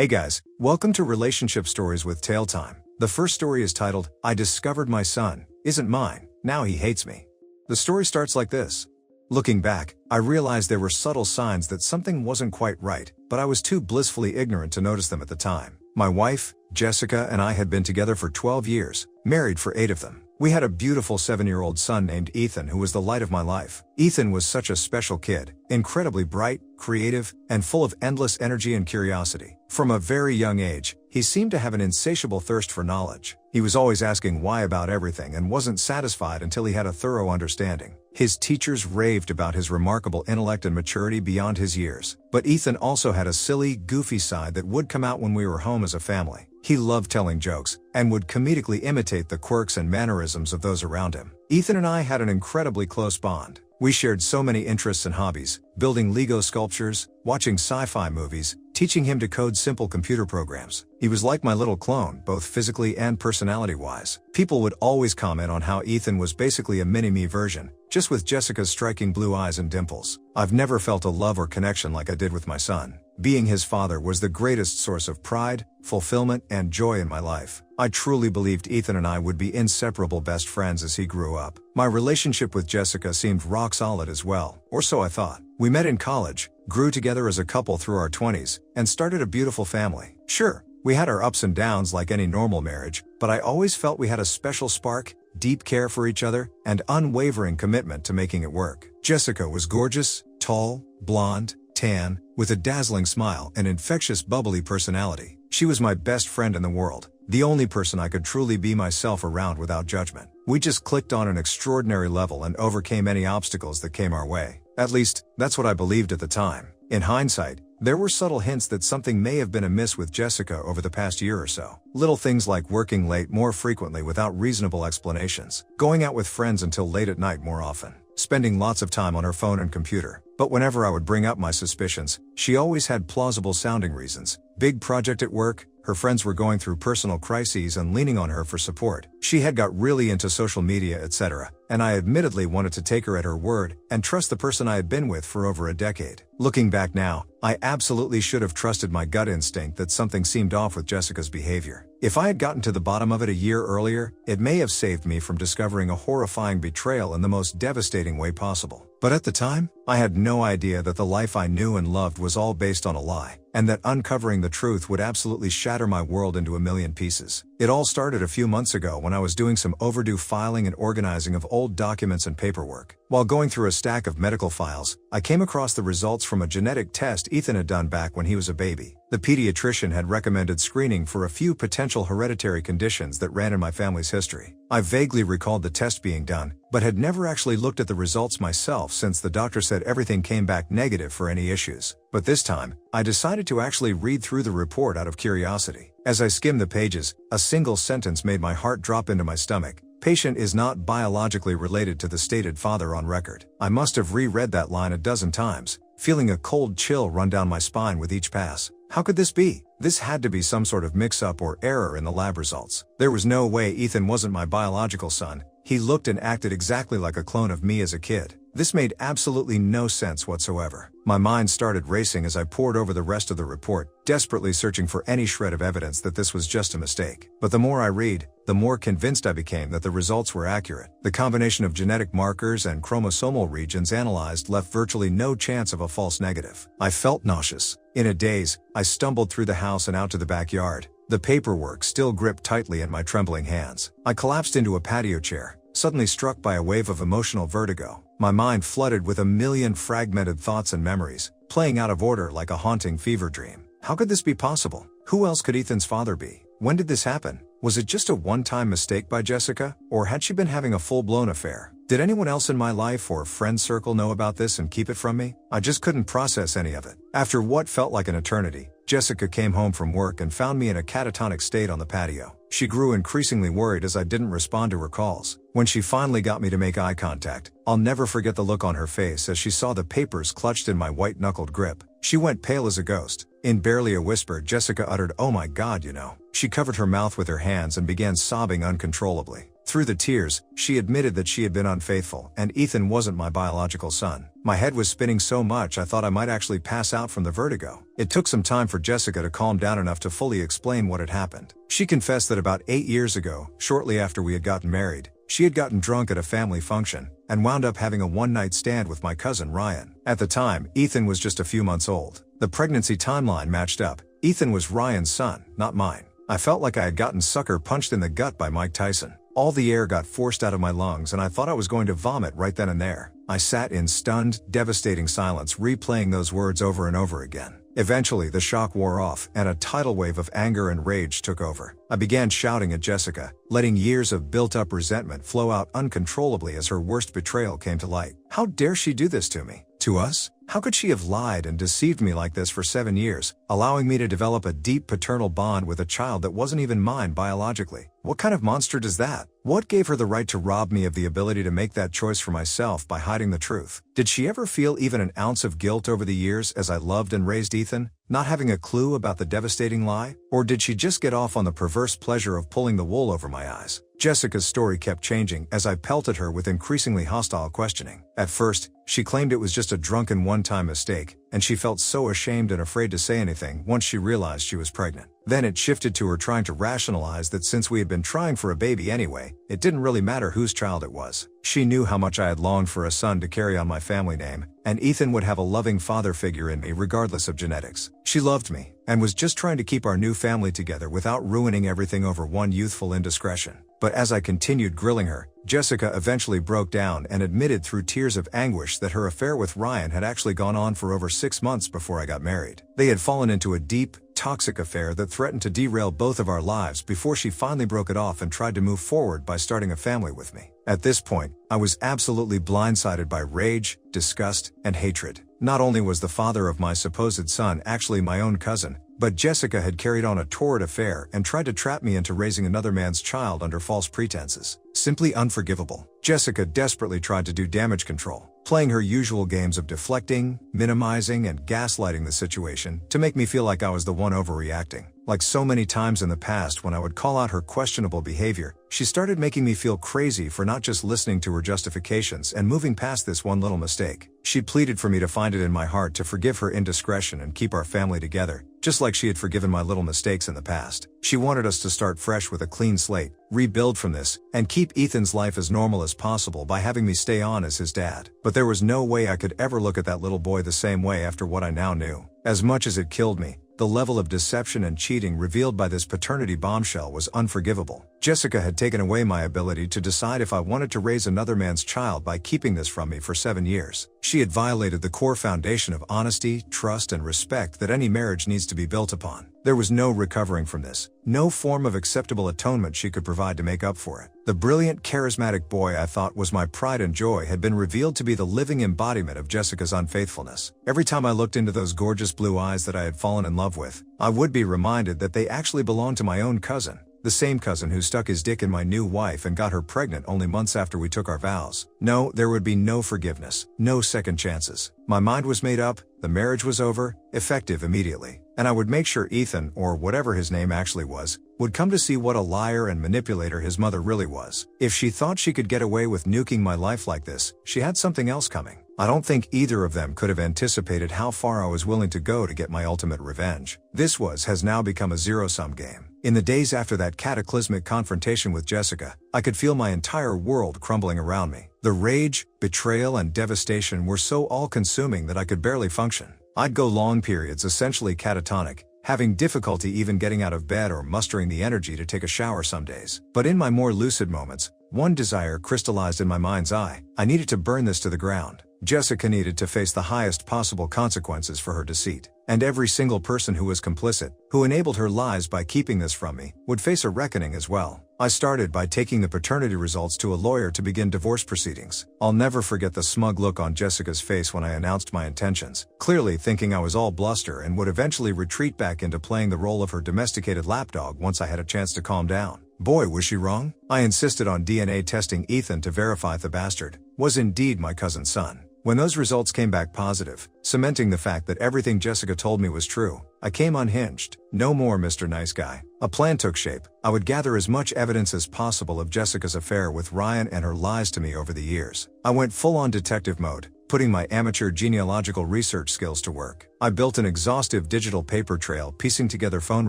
Hey guys, welcome to Relationship Stories with TaleTime. The first story is titled, I Discovered My Son Isn't Mine, Now He Hates Me. The story starts like this. Looking back, I realized there were subtle signs that something wasn't quite right, but I was too blissfully ignorant to notice them at the time. My wife, Jessica, and I had been together for 12 years, married for 8 of them. We had a beautiful 7-year-old son named Ethan who was the light of my life. Ethan was such a special kid, incredibly bright, creative, and full of endless energy and curiosity. From a very young age, he seemed to have an insatiable thirst for knowledge. He was always asking why about everything and wasn't satisfied until he had a thorough understanding. His teachers raved about his remarkable intellect and maturity beyond his years. But Ethan also had a silly, goofy side that would come out when we were home as a family. He loved telling jokes, and would comedically imitate the quirks and mannerisms of those around him. Ethan and I had an incredibly close bond. We shared so many interests and hobbies, building Lego sculptures, watching sci-fi movies, teaching him to code simple computer programs. He was like my little clone, both physically and personality-wise. People would always comment on how Ethan was basically a mini-me version, just with Jessica's striking blue eyes and dimples. I've never felt a love or connection like I did with my son. Being his father was the greatest source of pride, fulfillment, and joy in my life. I truly believed Ethan and I would be inseparable best friends as he grew up. My relationship with Jessica seemed rock solid as well, or so I thought. We met in college, grew together as a couple through our 20s, and started a beautiful family. Sure, we had our ups and downs like any normal marriage, but I always felt we had a special spark, deep care for each other, and unwavering commitment to making it work. Jessica was gorgeous, tall, blonde, tan, with a dazzling smile and infectious bubbly personality. She was my best friend in the world, the only person I could truly be myself around without judgment. We just clicked on an extraordinary level and overcame any obstacles that came our way. At least, that's what I believed at the time. In hindsight, there were subtle hints that something may have been amiss with Jessica over the past year or so. Little things like working late more frequently without reasonable explanations, going out with friends until late at night more often, spending lots of time on her phone and computer. But whenever I would bring up my suspicions, she always had plausible sounding reasons. Big project at work, her friends were going through personal crises and leaning on her for support. She had got really into social media, etc., and I admittedly wanted to take her at her word and trust the person I had been with for over a decade. Looking back now, I absolutely should have trusted my gut instinct that something seemed off with Jessica's behavior. If I had gotten to the bottom of it a year earlier, it may have saved me from discovering a horrifying betrayal in the most devastating way possible. But at the time, I had no idea that the life I knew and loved was all based on a lie, and that uncovering the truth would absolutely shatter my world into a million pieces. It all started a few months ago when I was doing some overdue filing and organizing of old documents and paperwork. While going through a stack of medical files, I came across the results from a genetic test Ethan had done back when he was a baby. The pediatrician had recommended screening for a few potential hereditary conditions that ran in my family's history. I vaguely recalled the test being done, but had never actually looked at the results myself since the doctor said everything came back negative for any issues. But this time, I decided to actually read through the report out of curiosity. As I skimmed the pages, a single sentence made my heart drop into my stomach. Patient is not biologically related to the stated father on record. I must have reread that line a dozen times, feeling a cold chill run down my spine with each pass. How could this be? This had to be some sort of mix-up or error in the lab results. There was no way Ethan wasn't my biological son. He looked and acted exactly like a clone of me as a kid. This made absolutely no sense whatsoever. My mind started racing as I pored over the rest of the report, desperately searching for any shred of evidence that this was just a mistake. But the more I read, the more convinced I became that the results were accurate. The combination of genetic markers and chromosomal regions analyzed left virtually no chance of a false negative. I felt nauseous. In a daze, I stumbled through the house and out to the backyard, the paperwork still gripped tightly in my trembling hands. I collapsed into a patio chair, suddenly struck by a wave of emotional vertigo. My mind flooded with a million fragmented thoughts and memories, playing out of order like a haunting fever dream. How could this be possible? Who else could Ethan's father be? When did this happen? Was it just a one-time mistake by Jessica, or had she been having a full-blown affair? Did anyone else in my life or friend circle know about this and keep it from me? I just couldn't process any of it. After what felt like an eternity, Jessica came home from work and found me in a catatonic state on the patio. She grew increasingly worried as I didn't respond to her calls. When she finally got me to make eye contact, I'll never forget the look on her face as she saw the papers clutched in my white-knuckled grip. She went pale as a ghost. In barely a whisper, Jessica uttered, "Oh my God, you know." She covered her mouth with her hands and began sobbing uncontrollably. Through the tears, she admitted that she had been unfaithful and Ethan wasn't my biological son. My head was spinning so much I thought I might actually pass out from the vertigo. It took some time for Jessica to calm down enough to fully explain what had happened. She confessed that about 8 years ago, shortly after we had gotten married, she had gotten drunk at a family function and wound up having a one-night stand with my cousin Ryan. At the time, Ethan was just a few months old. The pregnancy timeline matched up. Ethan was Ryan's son, not mine. I felt like I had gotten sucker punched in the gut by Mike Tyson. All the air got forced out of my lungs and I thought I was going to vomit right then and there. I sat in stunned, devastating silence, replaying those words over and over again. Eventually, the shock wore off and a tidal wave of anger and rage took over. I began shouting at Jessica, letting years of built-up resentment flow out uncontrollably as her worst betrayal came to light. How dare she do this to me? To us? How could she have lied and deceived me like this for 7 years, allowing me to develop a deep paternal bond with a child that wasn't even mine biologically? What kind of monster does that? What gave her the right to rob me of the ability to make that choice for myself by hiding the truth? Did she ever feel even an ounce of guilt over the years as I loved and raised Ethan, not having a clue about the devastating lie? Or did she just get off on the perverse pleasure of pulling the wool over my eyes? Jessica's story kept changing as I pelted her with increasingly hostile questioning. At first, she claimed it was just a drunken one-time mistake, and she felt so ashamed and afraid to say anything once she realized she was pregnant. Then it shifted to her trying to rationalize that since we had been trying for a baby anyway, it didn't really matter whose child it was. She knew how much I had longed for a son to carry on my family name, and Ethan would have a loving father figure in me regardless of genetics. She loved me, and was just trying to keep our new family together without ruining everything over one youthful indiscretion. But as I continued grilling her, Jessica eventually broke down and admitted through tears of anguish that her affair with Ryan had actually gone on for over 6 months before I got married. They had fallen into a deep, toxic affair that threatened to derail both of our lives before she finally broke it off and tried to move forward by starting a family with me. At this point, I was absolutely blindsided by rage, disgust, and hatred. Not only was the father of my supposed son actually my own cousin, but Jessica had carried on a torrid affair and tried to trap me into raising another man's child under false pretenses. Simply unforgivable. Jessica desperately tried to do damage control, playing her usual games of deflecting, minimizing, and gaslighting the situation to make me feel like I was the one overreacting. Like so many times in the past when I would call out her questionable behavior, she started making me feel crazy for not just listening to her justifications and moving past this one little mistake. She pleaded for me to find it in my heart to forgive her indiscretion and keep our family together, just like she had forgiven my little mistakes in the past. She wanted us to start fresh with a clean slate, rebuild from this, and keep Ethan's life as normal as possible by having me stay on as his dad. But there was no way I could ever look at that little boy the same way after what I now knew. As much as it killed me, the level of deception and cheating revealed by this paternity bombshell was unforgivable. Jessica had taken away my ability to decide if I wanted to raise another man's child by keeping this from me for 7 years. She had violated the core foundation of honesty, trust, and respect that any marriage needs to be built upon. There was no recovering from this, no form of acceptable atonement she could provide to make up for it. The brilliant, charismatic boy I thought was my pride and joy had been revealed to be the living embodiment of Jessica's unfaithfulness. Every time I looked into those gorgeous blue eyes that I had fallen in love with, I would be reminded that they actually belonged to my own cousin. The same cousin who stuck his dick in my new wife and got her pregnant only months after we took our vows. No, there would be no forgiveness, no second chances. My mind was made up, the marriage was over, effective immediately. And I would make sure Ethan, or whatever his name actually was, would come to see what a liar and manipulator his mother really was. If she thought she could get away with nuking my life like this, she had something else coming. I don't think either of them could have anticipated how far I was willing to go to get my ultimate revenge. This has now become a zero-sum game. In the days after that cataclysmic confrontation with Jessica, I could feel my entire world crumbling around me. The rage, betrayal, and devastation were so all-consuming that I could barely function. I'd go long periods essentially catatonic, having difficulty even getting out of bed or mustering the energy to take a shower some days. But in my more lucid moments, one desire crystallized in my mind's eye. I needed to burn this to the ground. Jessica needed to face the highest possible consequences for her deceit. And every single person who was complicit, who enabled her lies by keeping this from me, would face a reckoning as well. I started by taking the paternity results to a lawyer to begin divorce proceedings. I'll never forget the smug look on Jessica's face when I announced my intentions, clearly thinking I was all bluster and would eventually retreat back into playing the role of her domesticated lapdog once I had a chance to calm down. Boy, was she wrong. I insisted on DNA testing Ethan to verify the bastard was indeed my cousin's son. When those results came back positive, cementing the fact that everything Jessica told me was true, I came unhinged. No more Mr. Nice Guy. A plan took shape. I would gather as much evidence as possible of Jessica's affair with Ryan and her lies to me over the years. I went full-on detective mode, putting my amateur genealogical research skills to work. I built an exhaustive digital paper trail piecing together phone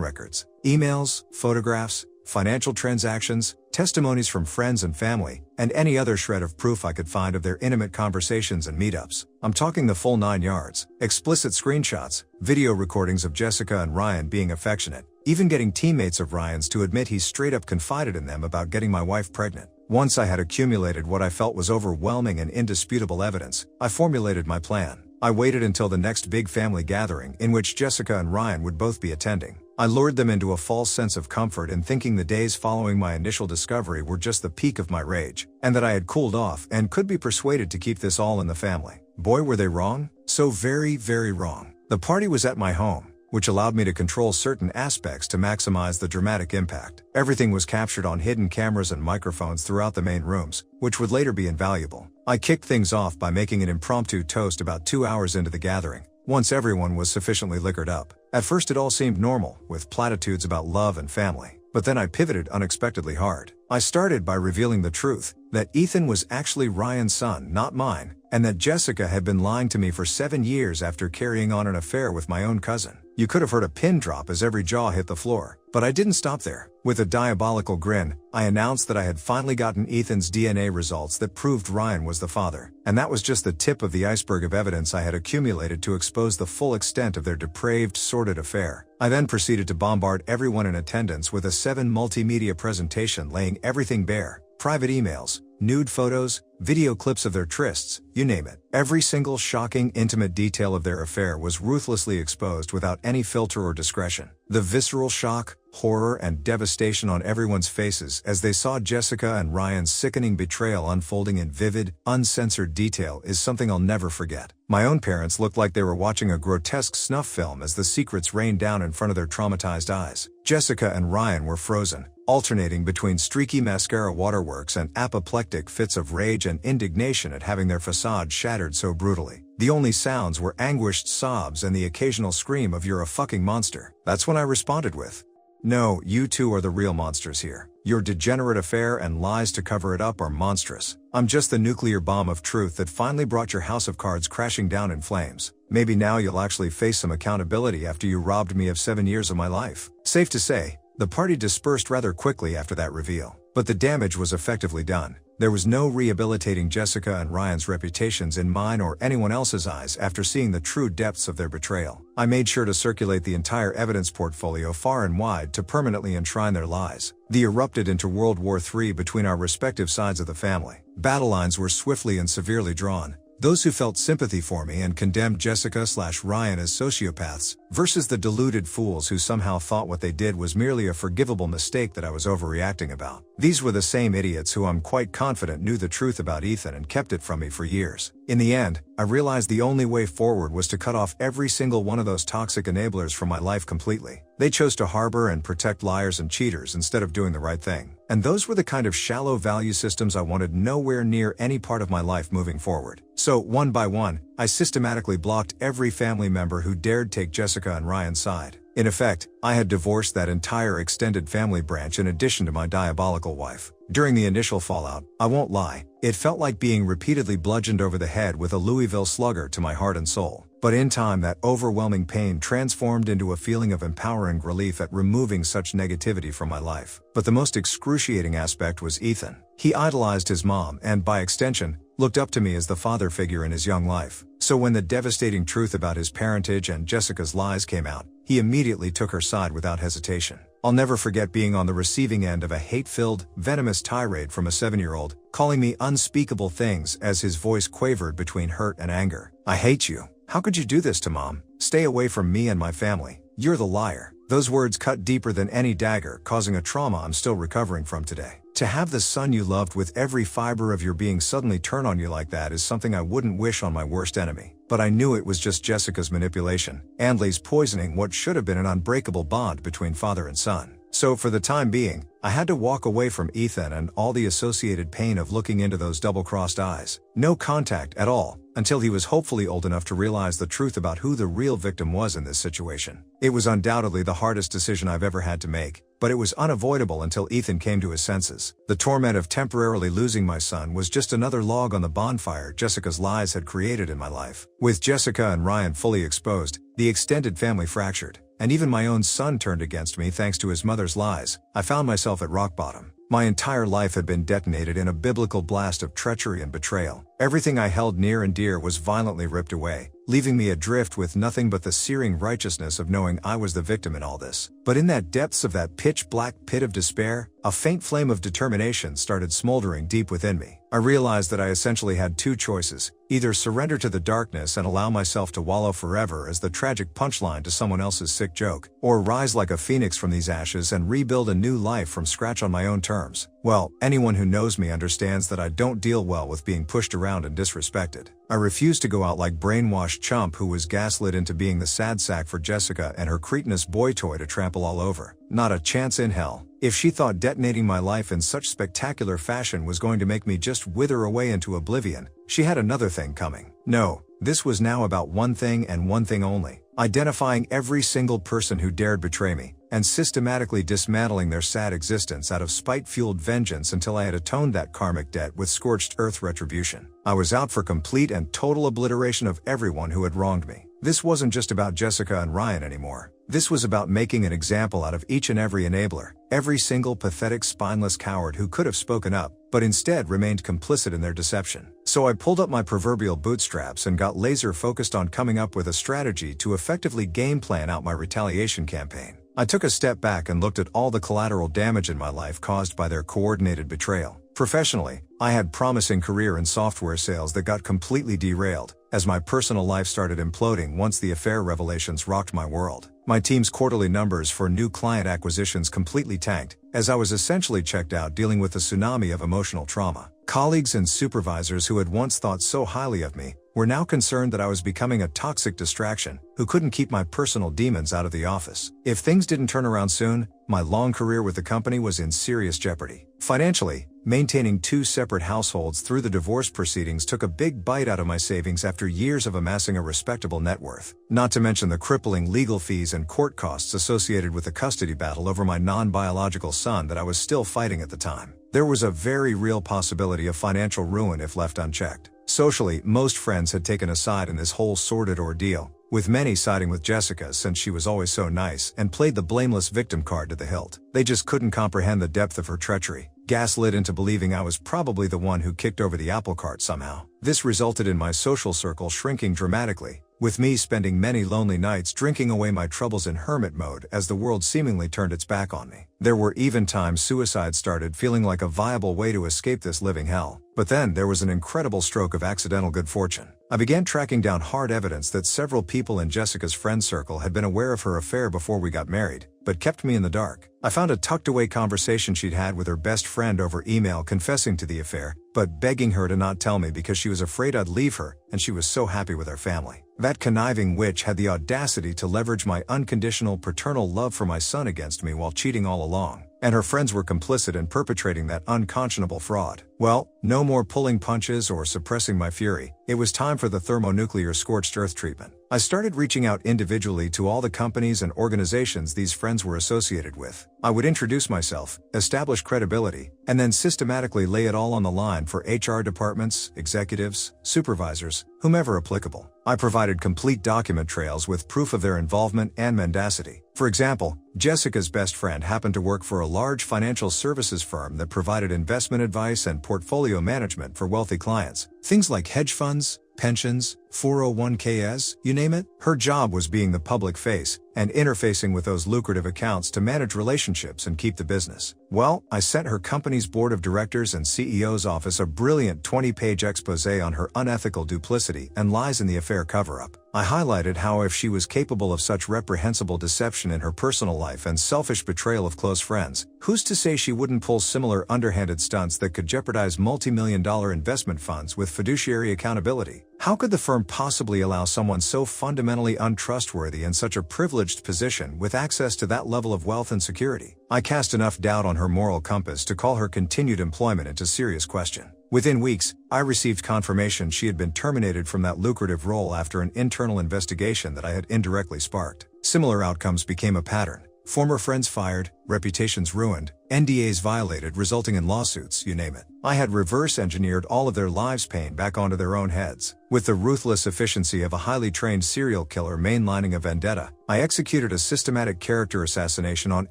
records, emails, photographs, financial transactions, testimonies from friends and family, and any other shred of proof I could find of their intimate conversations and meetups. I'm talking the full 9 yards. Explicit screenshots, video recordings of Jessica and Ryan being affectionate, even getting teammates of Ryan's to admit he straight up confided in them about getting my wife pregnant. Once I had accumulated what I felt was overwhelming and indisputable evidence, I formulated my plan. I waited until the next big family gathering in which Jessica and Ryan would both be attending. I lured them into a false sense of comfort in thinking the days following my initial discovery were just the peak of my rage, and that I had cooled off and could be persuaded to keep this all in the family. Boy, were they wrong. So very, very wrong. The party was at my home, which allowed me to control certain aspects to maximize the dramatic impact. Everything was captured on hidden cameras and microphones throughout the main rooms, which would later be invaluable. I kicked things off by making an impromptu toast about 2 hours into the gathering, once everyone was sufficiently liquored up. At first it all seemed normal, with platitudes about love and family. But then I pivoted unexpectedly hard. I started by revealing the truth, that Ethan was actually Ryan's son, not mine, and that Jessica had been lying to me for 7 years after carrying on an affair with my own cousin. You could have heard a pin drop as every jaw hit the floor. But I didn't stop there. With a diabolical grin, I announced that I had finally gotten Ethan's DNA results that proved Ryan was the father. And that was just the tip of the iceberg of evidence I had accumulated to expose the full extent of their depraved, sordid affair. I then proceeded to bombard everyone in attendance with a 7 multimedia presentation laying everything bare. Private emails, nude photos, video clips of their trysts, you name it. Every single shocking, intimate detail of their affair was ruthlessly exposed without any filter or discretion. The visceral shock, horror, and devastation on everyone's faces as they saw Jessica and Ryan's sickening betrayal unfolding in vivid, uncensored detail is something I'll never forget. My own parents looked like they were watching a grotesque snuff film as the secrets rained down in front of their traumatized eyes. Jessica and Ryan were frozen, alternating between streaky mascara waterworks and apoplectic fits of rage and indignation at having their facade shattered so brutally. The only sounds were anguished sobs and the occasional scream of "You're a fucking monster." That's when I responded with, "No, you two are the real monsters here. Your degenerate affair and lies to cover it up are monstrous. I'm just the nuclear bomb of truth that finally brought your house of cards crashing down in flames. Maybe now you'll actually face some accountability after you robbed me of 7 years of my life." Safe to say, the party dispersed rather quickly after that reveal. But the damage was effectively done. There was no rehabilitating Jessica and Ryan's reputations in mine or anyone else's eyes after seeing the true depths of their betrayal. I made sure to circulate the entire evidence portfolio far and wide to permanently enshrine their lies. They erupted into World War III between our respective sides of the family. Battle lines were swiftly and severely drawn. Those who felt sympathy for me and condemned Jessica/Ryan as sociopaths, versus the deluded fools who somehow thought what they did was merely a forgivable mistake that I was overreacting about. These were the same idiots who I'm quite confident knew the truth about Ethan and kept it from me for years. In the end, I realized the only way forward was to cut off every single one of those toxic enablers from my life completely. They chose to harbor and protect liars and cheaters instead of doing the right thing. And those were the kind of shallow value systems I wanted nowhere near any part of my life moving forward. So, one by one, I systematically blocked every family member who dared take Jessica and Ryan's side. In effect, I had divorced that entire extended family branch in addition to my diabolical wife. During the initial fallout, I won't lie, it felt like being repeatedly bludgeoned over the head with a Louisville slugger to my heart and soul. But in time, that overwhelming pain transformed into a feeling of empowering relief at removing such negativity from my life. But the most excruciating aspect was Ethan. He idolized his mom and, by extension, looked up to me as the father figure in his young life. So when the devastating truth about his parentage and Jessica's lies came out, he immediately took her side without hesitation. I'll never forget being on the receiving end of a hate-filled, venomous tirade from a 7-year-old, calling me unspeakable things as his voice quavered between hurt and anger. "I hate you. How could you do this to Mom? Stay away from me and my family. You're the liar." Those words cut deeper than any dagger, causing a trauma I'm still recovering from today. To have the son you loved with every fiber of your being suddenly turn on you like that is something I wouldn't wish on my worst enemy. But I knew it was just Jessica's manipulation, Andley's poisoning what should have been an unbreakable bond between father and son. So for the time being, I had to walk away from Ethan and all the associated pain of looking into those double-crossed eyes. No contact at all, until he was hopefully old enough to realize the truth about who the real victim was in this situation. It was undoubtedly the hardest decision I've ever had to make, but it was unavoidable until Ethan came to his senses. The torment of temporarily losing my son was just another log on the bonfire Jessica's lies had created in my life. With Jessica and Ryan fully exposed, the extended family fractured, and even my own son turned against me thanks to his mother's lies, I found myself at rock bottom. My entire life had been detonated in a biblical blast of treachery and betrayal. Everything I held near and dear was violently ripped away, leaving me adrift with nothing but the searing righteousness of knowing I was the victim in all this. But in the depths of that pitch-black pit of despair, a faint flame of determination started smoldering deep within me. I realized that I essentially had two choices: either surrender to the darkness and allow myself to wallow forever as the tragic punchline to someone else's sick joke, or rise like a phoenix from these ashes and rebuild a new life from scratch on my own terms. Well, anyone who knows me understands that I don't deal well with being pushed around and disrespected. I refused to go out like brainwashed chump who was gaslit into being the sad sack for Jessica and her cretinous boy toy to trample all over. Not a chance in hell. If she thought detonating my life in such spectacular fashion was going to make me just wither away into oblivion, she had another thing coming. No, this was now about one thing and one thing only: identifying every single person who dared betray me, and systematically dismantling their sad existence out of spite-fueled vengeance until I had atoned that karmic debt with scorched earth retribution. I was out for complete and total obliteration of everyone who had wronged me. This wasn't just about Jessica and Ryan anymore. This was about making an example out of each and every enabler, every single pathetic spineless coward who could have spoken up, but instead remained complicit in their deception. So I pulled up my proverbial bootstraps and got laser focused on coming up with a strategy to effectively game plan out my retaliation campaign. I took a step back and looked at all the collateral damage in my life caused by their coordinated betrayal. Professionally, I had promising career in software sales that got completely derailed, as my personal life started imploding once the affair revelations rocked my world. My team's quarterly numbers for new client acquisitions completely tanked, as I was essentially checked out dealing with a tsunami of emotional trauma. Colleagues and supervisors who had once thought so highly of me were now concerned that I was becoming a toxic distraction who couldn't keep my personal demons out of the office. If things didn't turn around soon, my long career with the company was in serious jeopardy. Financially, maintaining two separate households through the divorce proceedings took a big bite out of my savings after years of amassing a respectable net worth. Not to mention the crippling legal fees and court costs associated with the custody battle over my non-biological son that I was still fighting at the time. There was a very real possibility of financial ruin if left unchecked. Socially, most friends had taken a side in this whole sordid ordeal, with many siding with Jessica since she was always so nice and played the blameless victim card to the hilt. They just couldn't comprehend the depth of her treachery, gaslit into believing I was probably the one who kicked over the apple cart somehow. This resulted in my social circle shrinking dramatically, with me spending many lonely nights drinking away my troubles in hermit mode as the world seemingly turned its back on me. There were even times suicide started feeling like a viable way to escape this living hell. But then there was an incredible stroke of accidental good fortune. I began tracking down hard evidence that several people in Jessica's friend circle had been aware of her affair before we got married, but kept me in the dark. I found a tucked-away conversation she'd had with her best friend over email confessing to the affair, but begging her to not tell me because she was afraid I'd leave her, and she was so happy with our family. That conniving witch had the audacity to leverage my unconditional paternal love for my son against me while cheating all along, and her friends were complicit in perpetrating that unconscionable fraud. Well, no more pulling punches or suppressing my fury. It was time for the thermonuclear scorched earth treatment. I started reaching out individually to all the companies and organizations these friends were associated with. I would introduce myself, establish credibility, and then systematically lay it all on the line for HR departments, executives, supervisors, whomever applicable. I provided complete document trails with proof of their involvement and mendacity. For example, Jessica's best friend happened to work for a large financial services firm that provided investment advice and portfolio management for wealthy clients. Things like hedge funds, pensions, 401ks, you name it. Her job was being the public face and interfacing with those lucrative accounts to manage relationships and keep the business. Well, I sent her company's board of directors and CEO's office a brilliant 20-page expose on her unethical duplicity and lies in the affair cover-up. I highlighted how if she was capable of such reprehensible deception in her personal life and selfish betrayal of close friends, who's to say she wouldn't pull similar underhanded stunts that could jeopardize multi-million-dollar investment funds with fiduciary accountability. How could the firm possibly allow someone so fundamentally untrustworthy in such a privileged position with access to that level of wealth and security? I cast enough doubt on her moral compass to call her continued employment into serious question. Within weeks, I received confirmation she had been terminated from that lucrative role after an internal investigation that I had indirectly sparked. Similar outcomes became a pattern. Former friends fired, reputations ruined, NDAs violated resulting in lawsuits, you name it. I had reverse engineered all of their lives' pain back onto their own heads. With the ruthless efficiency of a highly trained serial killer mainlining a vendetta, I executed a systematic character assassination on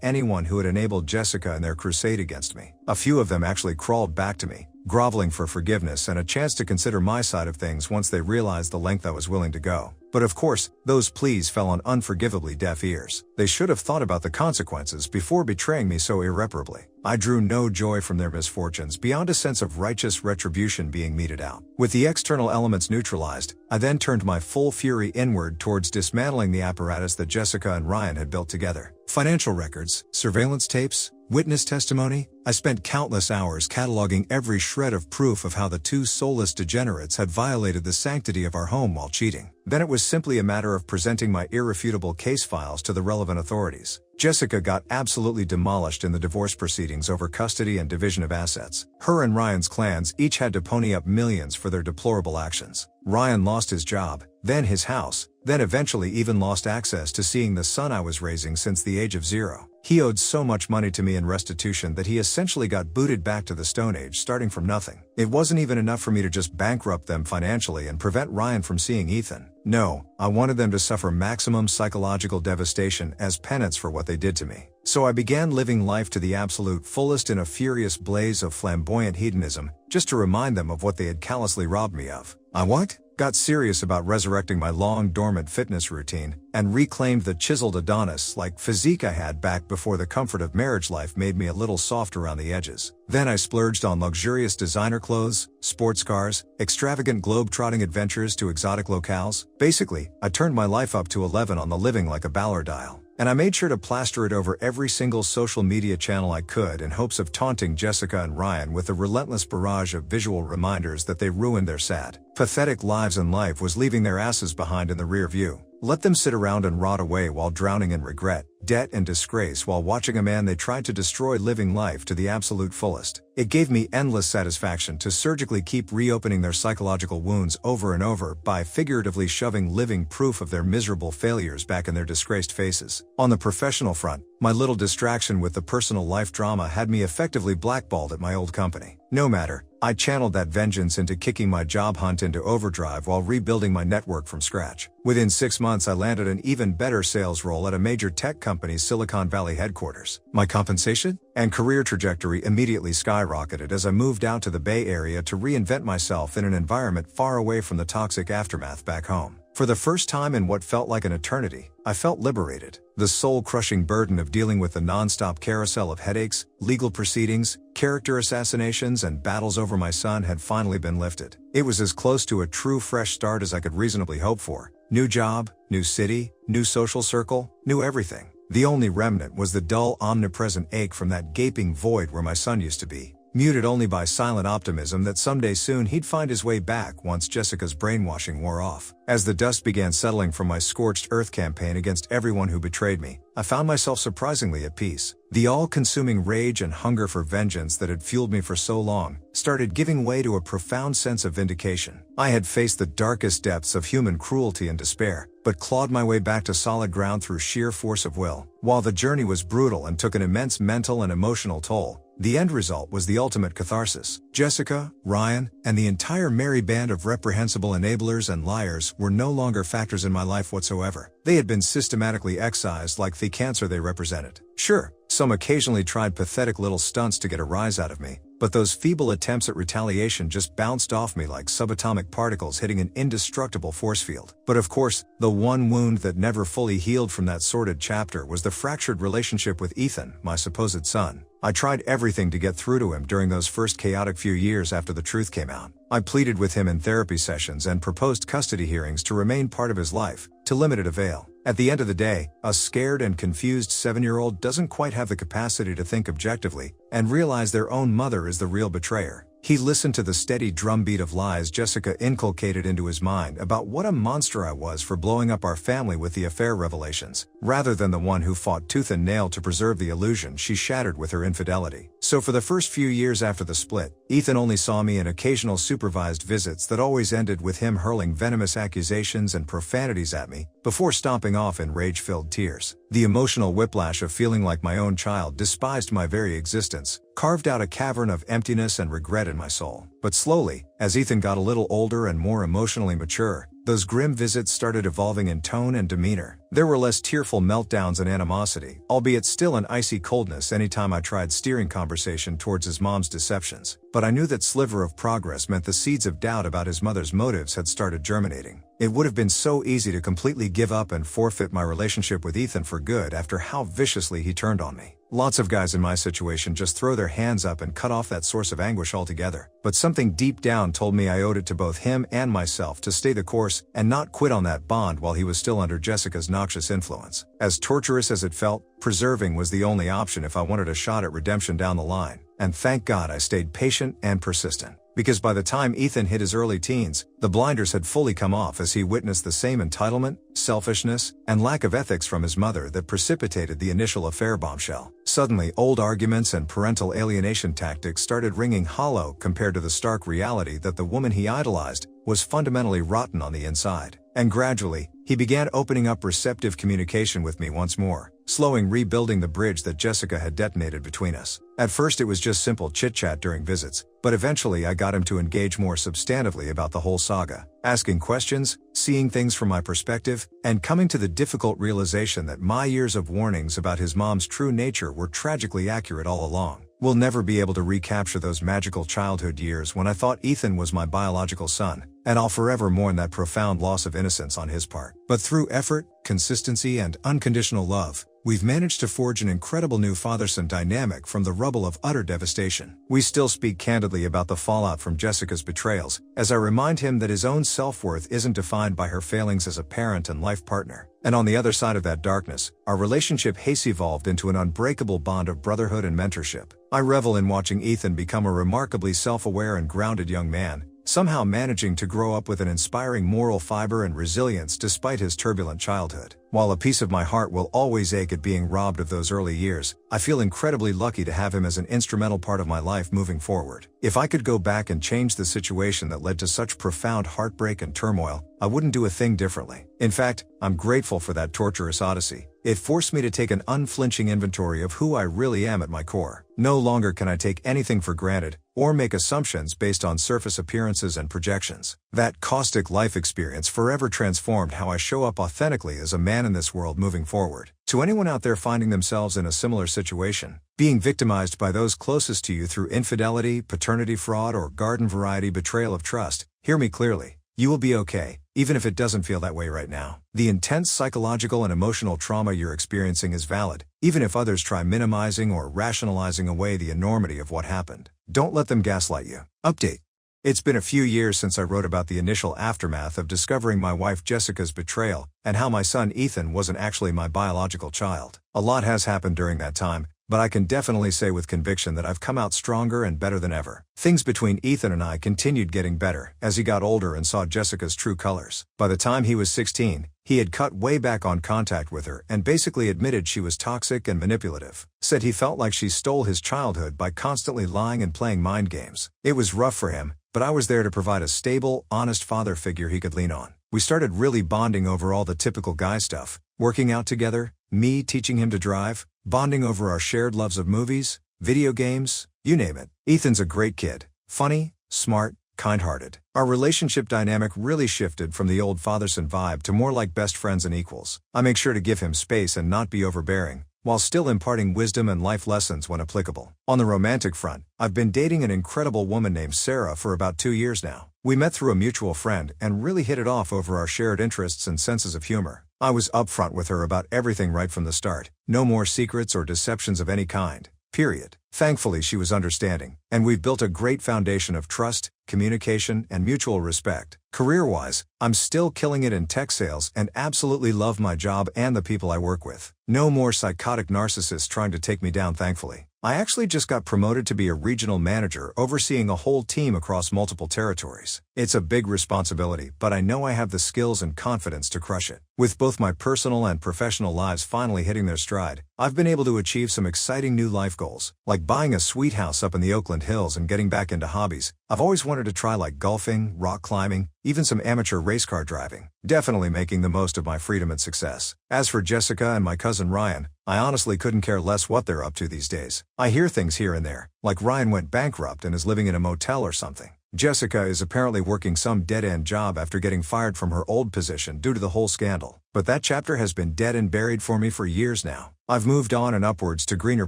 anyone who had enabled Jessica in their crusade against me. A few of them actually crawled back to me, groveling for forgiveness and a chance to consider my side of things once they realized the length I was willing to go. But of course, those pleas fell on unforgivably deaf ears. They should have thought about the consequences before betraying me so irreparably. I drew no joy from their misfortunes beyond a sense of righteous retribution being meted out. With the external elements neutralized, I then turned my full fury inward towards dismantling the apparatus that Jessica and Ryan had built together. Financial records, surveillance tapes, witness testimony. I spent countless hours cataloging every shred of proof of how the two soulless degenerates had violated the sanctity of our home while cheating. Then it was simply a matter of presenting my irrefutable case files to the relevant authorities. Jessica got absolutely demolished in the divorce proceedings over custody and division of assets. Her and Ryan's clans each had to pony up millions for their deplorable actions. Ryan lost his job, then his house, then eventually even lost access to seeing the son I was raising since the age of 0. He owed so much money to me in restitution that he essentially got booted back to the Stone Age starting from nothing. It wasn't even enough for me to just bankrupt them financially and prevent Ryan from seeing Ethan. No, I wanted them to suffer maximum psychological devastation as penance for what they did to me. So I began living life to the absolute fullest in a furious blaze of flamboyant hedonism, just to remind them of what they had callously robbed me of. I got serious about resurrecting my long-dormant fitness routine, and reclaimed the chiseled Adonis-like physique I had back before the comfort of marriage life made me a little soft around the edges. Then I splurged on luxurious designer clothes, sports cars, extravagant globe-trotting adventures to exotic locales. Basically, I turned my life up to 11 on the living like a Ballard dial. And I made sure to plaster it over every single social media channel I could in hopes of taunting Jessica and Ryan with a relentless barrage of visual reminders that they ruined their sad, pathetic lives, and life was leaving their asses behind in the rear view. Let them sit around and rot away while drowning in regret, debt, and disgrace while watching a man they tried to destroy living life to the absolute fullest. It gave me endless satisfaction to surgically keep reopening their psychological wounds over and over by figuratively shoving living proof of their miserable failures back in their disgraced faces. On the professional front, my little distraction with the personal life drama had me effectively blackballed at my old company. No matter, I channeled that vengeance into kicking my job hunt into overdrive while rebuilding my network from scratch. Within 6 months, I landed an even better sales role at a major tech company's Silicon Valley headquarters. My compensation and career trajectory immediately skyrocketed as I moved out to the Bay Area to reinvent myself in an environment far away from the toxic aftermath back home. For the first time in what felt like an eternity, I felt liberated. The soul-crushing burden of dealing with the non-stop carousel of headaches, legal proceedings, character assassinations, and battles over my son had finally been lifted. It was as close to a true fresh start as I could reasonably hope for. New job, new city, new social circle, new everything. The only remnant was the dull, omnipresent ache from that gaping void where my son used to be, muted only by silent optimism that someday soon he'd find his way back once Jessica's brainwashing wore off. As the dust began settling from my scorched earth campaign against everyone who betrayed me, I found myself surprisingly at peace. The all-consuming rage and hunger for vengeance that had fueled me for so long started giving way to a profound sense of vindication. I had faced the darkest depths of human cruelty and despair, but clawed my way back to solid ground through sheer force of will. While the journey was brutal and took an immense mental and emotional toll, the end result was the ultimate catharsis. Jessica, Ryan, and the entire merry band of reprehensible enablers and liars were no longer factors in my life whatsoever. They had been systematically excised like the cancer they represented. Sure, some occasionally tried pathetic little stunts to get a rise out of me, but those feeble attempts at retaliation just bounced off me like subatomic particles hitting an indestructible force field. But of course, the one wound that never fully healed from that sordid chapter was the fractured relationship with Ethan, my supposed son. I tried everything to get through to him during those first chaotic few years after the truth came out. I pleaded with him in therapy sessions and proposed custody hearings to remain part of his life, to limited avail. At the end of the day, a scared and confused 7-year-old doesn't quite have the capacity to think objectively and realize their own mother is the real betrayer. He listened to the steady drumbeat of lies Jessica inculcated into his mind about what a monster I was for blowing up our family with the affair revelations, rather than the one who fought tooth and nail to preserve the illusion she shattered with her infidelity. So for the first few years after the split, Ethan only saw me in occasional supervised visits that always ended with him hurling venomous accusations and profanities at me, before stomping off in rage-filled tears. The emotional whiplash of feeling like my own child despised my very existence carved out a cavern of emptiness and regret in my soul. But slowly, as Ethan got a little older and more emotionally mature, those grim visits started evolving in tone and demeanor. There were less tearful meltdowns and animosity, albeit still an icy coldness anytime I tried steering conversation towards his mom's deceptions. But I knew that sliver of progress meant the seeds of doubt about his mother's motives had started germinating. It would have been so easy to completely give up and forfeit my relationship with Ethan for good after how viciously he turned on me. Lots of guys in my situation just throw their hands up and cut off that source of anguish altogether. But something deep down told me I owed it to both him and myself to stay the course and not quit on that bond while he was still under Jessica's noxious influence. As torturous as it felt, preserving was the only option if I wanted a shot at redemption down the line. And thank God I stayed patient and persistent. Because by the time Ethan hit his early teens, the blinders had fully come off as he witnessed the same entitlement, selfishness, and lack of ethics from his mother that precipitated the initial affair bombshell. Suddenly, old arguments and parental alienation tactics started ringing hollow compared to the stark reality that the woman he idolized was fundamentally rotten on the inside. And gradually, he began opening up receptive communication with me once more, slowing rebuilding the bridge that Jessica had detonated between us. At first it was just simple chit-chat during visits, but eventually I got him to engage more substantively about the whole saga, asking questions, seeing things from my perspective, and coming to the difficult realization that my years of warnings about his mom's true nature were tragically accurate all along. We'll never be able to recapture those magical childhood years when I thought Ethan was my biological son, and I'll forever mourn that profound loss of innocence on his part. But through effort, consistency, and unconditional love, we've managed to forge an incredible new father-son dynamic from the rubble of utter devastation. We still speak candidly about the fallout from Jessica's betrayals, as I remind him that his own self-worth isn't defined by her failings as a parent and life partner. And on the other side of that darkness, our relationship has evolved into an unbreakable bond of brotherhood and mentorship. I revel in watching Ethan become a remarkably self-aware and grounded young man, somehow managing to grow up with an inspiring moral fiber and resilience despite his turbulent childhood. While a piece of my heart will always ache at being robbed of those early years, I feel incredibly lucky to have him as an instrumental part of my life moving forward. If I could go back and change the situation that led to such profound heartbreak and turmoil, I wouldn't do a thing differently. In fact, I'm grateful for that torturous odyssey. It forced me to take an unflinching inventory of who I really am at my core. No longer can I take anything for granted, or make assumptions based on surface appearances and projections. That caustic life experience forever transformed how I show up authentically as a man in this world moving forward. To anyone out there finding themselves in a similar situation, being victimized by those closest to you through infidelity, paternity fraud, or garden-variety betrayal of trust, hear me clearly. You will be okay, even if it doesn't feel that way right now. The intense psychological and emotional trauma you're experiencing is valid, even if others try minimizing or rationalizing away the enormity of what happened. Don't let them gaslight you. Update. It's been a few years since I wrote about the initial aftermath of discovering my wife Jessica's betrayal, and how my son Ethan wasn't actually my biological child. A lot has happened during that time, but I can definitely say with conviction that I've come out stronger and better than ever. Things between Ethan and I continued getting better as he got older and saw Jessica's true colors. By the time he was 16, he had cut way back on contact with her and basically admitted she was toxic and manipulative. Said he felt like she stole his childhood by constantly lying and playing mind games. It was rough for him, but I was there to provide a stable, honest father figure he could lean on. We started really bonding over all the typical guy stuff, working out together, me teaching him to drive, bonding over our shared loves of movies, video games, you name it. Ethan's a great kid, funny, smart, kind-hearted. Our relationship dynamic really shifted from the old father-son vibe to more like best friends and equals. I make sure to give him space and not be overbearing, while still imparting wisdom and life lessons when applicable. On the romantic front, I've been dating an incredible woman named Sarah for about 2 years now. We met through a mutual friend and really hit it off over our shared interests and senses of humor. I was upfront with her about everything right from the start. No more secrets or deceptions of any kind. Period. Thankfully, she was understanding, and we've built a great foundation of trust, communication, and mutual respect. Career-wise, I'm still killing it in tech sales and absolutely love my job and the people I work with. No more psychotic narcissists trying to take me down, thankfully. I actually just got promoted to be a regional manager overseeing a whole team across multiple territories. It's a big responsibility, but I know I have the skills and confidence to crush it. With both my personal and professional lives finally hitting their stride, I've been able to achieve some exciting new life goals, like buying a sweet house up in the Oakland Hills and getting back into hobbies I've always wanted to try, like golfing, rock climbing, even some amateur race car driving. Definitely making the most of my freedom and success. As for Jessica and my cousin Ryan, I honestly couldn't care less what they're up to these days. I hear things here and there, like Ryan went bankrupt and is living in a motel or something. Jessica is apparently working some dead-end job after getting fired from her old position due to the whole scandal. But that chapter has been dead and buried for me for years now. I've moved on and upwards to greener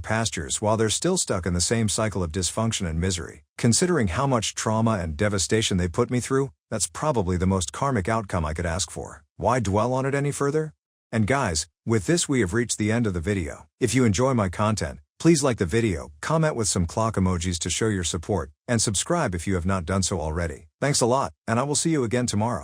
pastures while they're still stuck in the same cycle of dysfunction and misery. Considering how much trauma and devastation they put me through, that's probably the most karmic outcome I could ask for. Why dwell on it any further? And guys, with this we have reached the end of the video. If you enjoy my content, please like the video, comment with some clock emojis to show your support, and subscribe if you have not done so already. Thanks a lot, and I will see you again tomorrow.